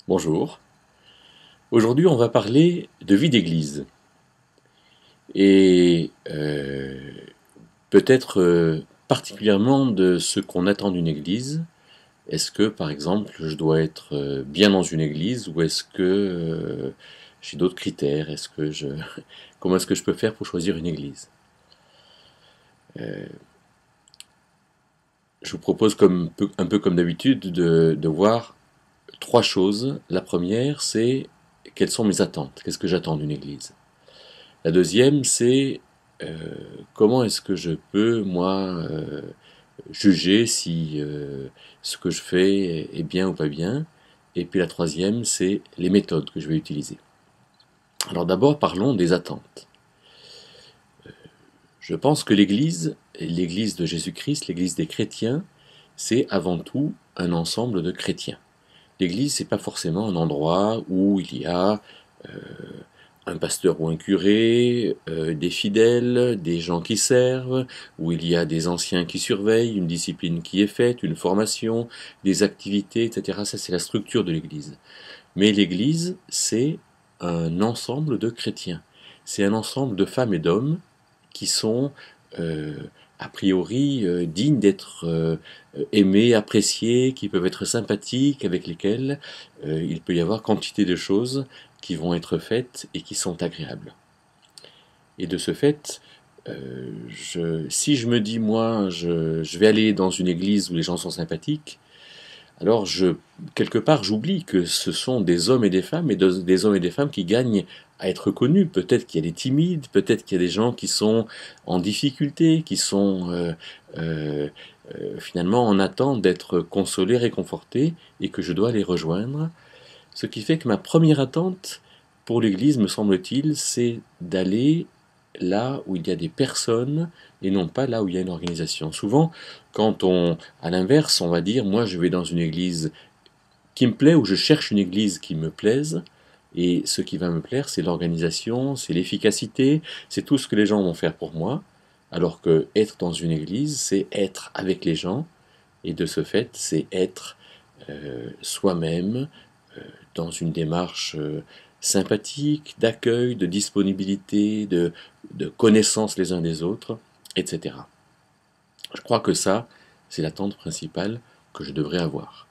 Bonjour. Aujourd'hui, on va parler de vie d'église. Et peut-être particulièrement de ce qu'on attend d'une église. Est-ce que, par exemple, je dois être bien dans une église ou est-ce que j'ai d'autres critères? Comment est-ce que je peux faire pour choisir une église? Je vous propose un peu comme d'habitude de voir trois choses. La première, c'est quelles sont mes attentes? Qu'est-ce que j'attends d'une église? La deuxième, c'est euh, comment est-ce que je peux, moi, juger si ce que je fais est bien ou pas bien. Et puis la troisième, c'est les méthodes que je vais utiliser. Alors d'abord, parlons des attentes. Je pense que l'Église de Jésus-Christ, l'Église des chrétiens, c'est avant tout un ensemble de chrétiens. L'Église, c'est pas forcément un endroit où il y a un pasteur ou un curé, des fidèles, des gens qui servent, où il y a des anciens qui surveillent, une discipline qui est faite, une formation, des activités, etc. Ça, c'est la structure de l'Église. Mais l'Église, c'est un ensemble de chrétiens. C'est un ensemble de femmes et d'hommes qui sont euh, a priori dignes d'être aimés, appréciés, qui peuvent être sympathiques, avec lesquels il peut y avoir quantité de choses qui vont être faites et qui sont agréables. Et de ce fait, si je me dis, moi, je vais aller dans une église où les gens sont sympathiques, alors quelque part, j'oublie que ce sont des hommes et des femmes, et des hommes et des femmes qui gagnent à être connus. Peut-être qu'il y a des timides, peut-être qu'il y a des gens qui sont en difficulté, qui sont euh, finalement en attente d'être consolés, réconfortés, et que je dois les rejoindre. Ce qui fait que ma première attente pour l'Église, me semble-t-il, c'est d'aller là où il y a des personnes et non pas là où il y a une organisation. Souvent, à l'inverse, on va dire, moi je vais dans une église qui me plaît ou je cherche une église qui me plaise, et ce qui va me plaire, c'est l'organisation, c'est l'efficacité, c'est tout ce que les gens vont faire pour moi, alors que être dans une église, c'est être avec les gens, et de ce fait, c'est être soi-même, dans une démarche sympathique, d'accueil, de disponibilité, de connaissance les uns des autres, etc. Je crois que ça, c'est l'attente principale que je devrais avoir.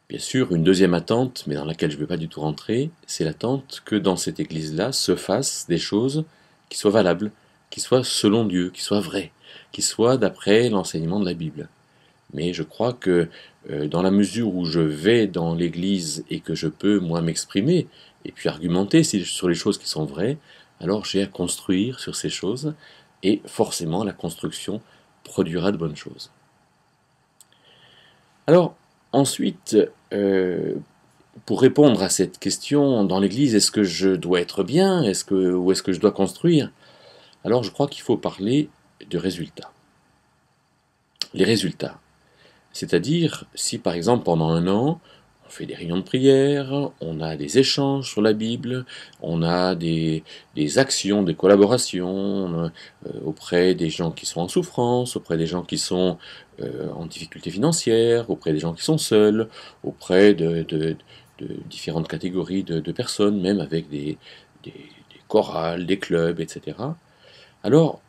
Bien sûr, une deuxième attente, mais dans laquelle je ne vais pas du tout rentrer, c'est l'attente que dans cette église-là se fassent des choses qui soient valables, qui soient selon Dieu, qui soient vraies, qui soient d'après l'enseignement de la Bible. Mais je crois que dans la mesure où je vais dans l'église et que je peux, moi, m'exprimer et puis argumenter sur les choses qui sont vraies, alors j'ai à construire sur ces choses et forcément la construction produira de bonnes choses. Alors, ensuite, pour répondre à cette question dans l'église, est-ce que je dois être bien, ou est-ce que je dois construire? Alors je crois qu'il faut parler de résultats. Les résultats. C'est-à-dire, si par exemple pendant un an, on fait des réunions de prière, on a des échanges sur la Bible, on a des actions, des collaborations auprès des gens qui sont en souffrance, auprès des gens qui sont en difficulté financière, auprès des gens qui sont seuls, auprès de différentes catégories de personnes, même avec des chorales, des clubs, etc. Alors,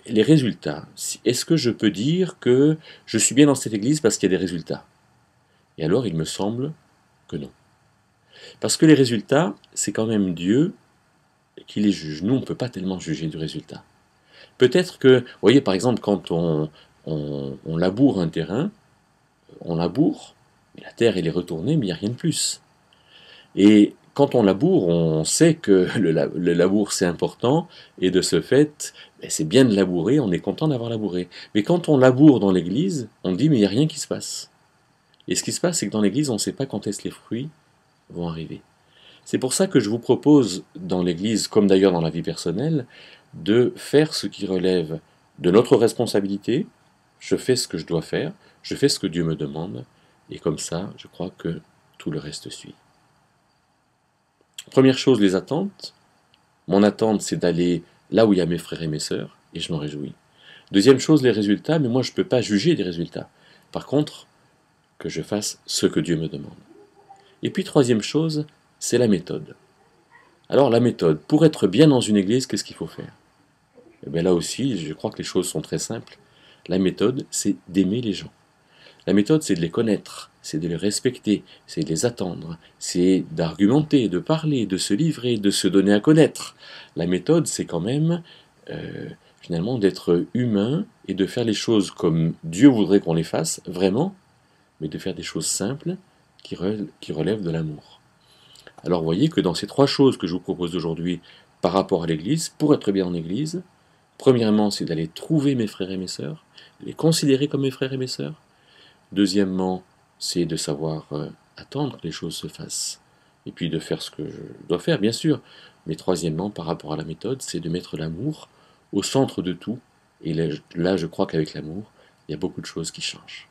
les résultats. Est-ce que je peux dire que je suis bien dans cette église parce qu'il y a des résultats? Et alors, il me semble que non. Parce que les résultats, c'est quand même Dieu qui les juge. Nous, on ne peut pas tellement juger du résultat. Peut-être que, vous voyez, par exemple, quand on laboure un terrain, on laboure, mais la terre, elle est retournée, mais il n'y a rien de plus. Et quand on laboure, on sait que le labour c'est important, et de ce fait, c'est bien de labourer, on est content d'avoir labouré. Mais quand on laboure dans l'église, on dit mais il n'y a rien qui se passe. Et ce qui se passe, c'est que dans l'église, on ne sait pas quand est-ce que les fruits vont arriver. C'est pour ça que je vous propose dans l'église, comme d'ailleurs dans la vie personnelle, de faire ce qui relève de notre responsabilité. Je fais ce que je dois faire, je fais ce que Dieu me demande, et comme ça, je crois que tout le reste suit. Première chose, les attentes. Mon attente, c'est d'aller là où il y a mes frères et mes sœurs, et je m'en réjouis. Deuxième chose, les résultats, mais moi je ne peux pas juger des résultats. Par contre, que je fasse ce que Dieu me demande. Et puis troisième chose, c'est la méthode. Alors la méthode, pour être bien dans une église, qu'est-ce qu'il faut faire? Et bien là aussi, je crois que les choses sont très simples. La méthode, c'est d'aimer les gens. La méthode, c'est de les connaître, c'est de les respecter, c'est de les attendre, c'est d'argumenter, de parler, de se livrer, de se donner à connaître. La méthode, c'est quand même finalement d'être humain et de faire les choses comme Dieu voudrait qu'on les fasse, vraiment, mais de faire des choses simples qui relèvent de l'amour. Alors vous voyez que dans ces trois choses que je vous propose aujourd'hui par rapport à l'Église, pour être bien en Église, premièrement, c'est d'aller trouver mes frères et mes sœurs, les considérer comme mes frères et mes sœurs. Deuxièmement, c'est de savoir attendre que les choses se fassent, et puis de faire ce que je dois faire, bien sûr. Mais troisièmement, par rapport à la méthode, c'est de mettre l'amour au centre de tout. Et là, je crois qu'avec l'amour, il y a beaucoup de choses qui changent.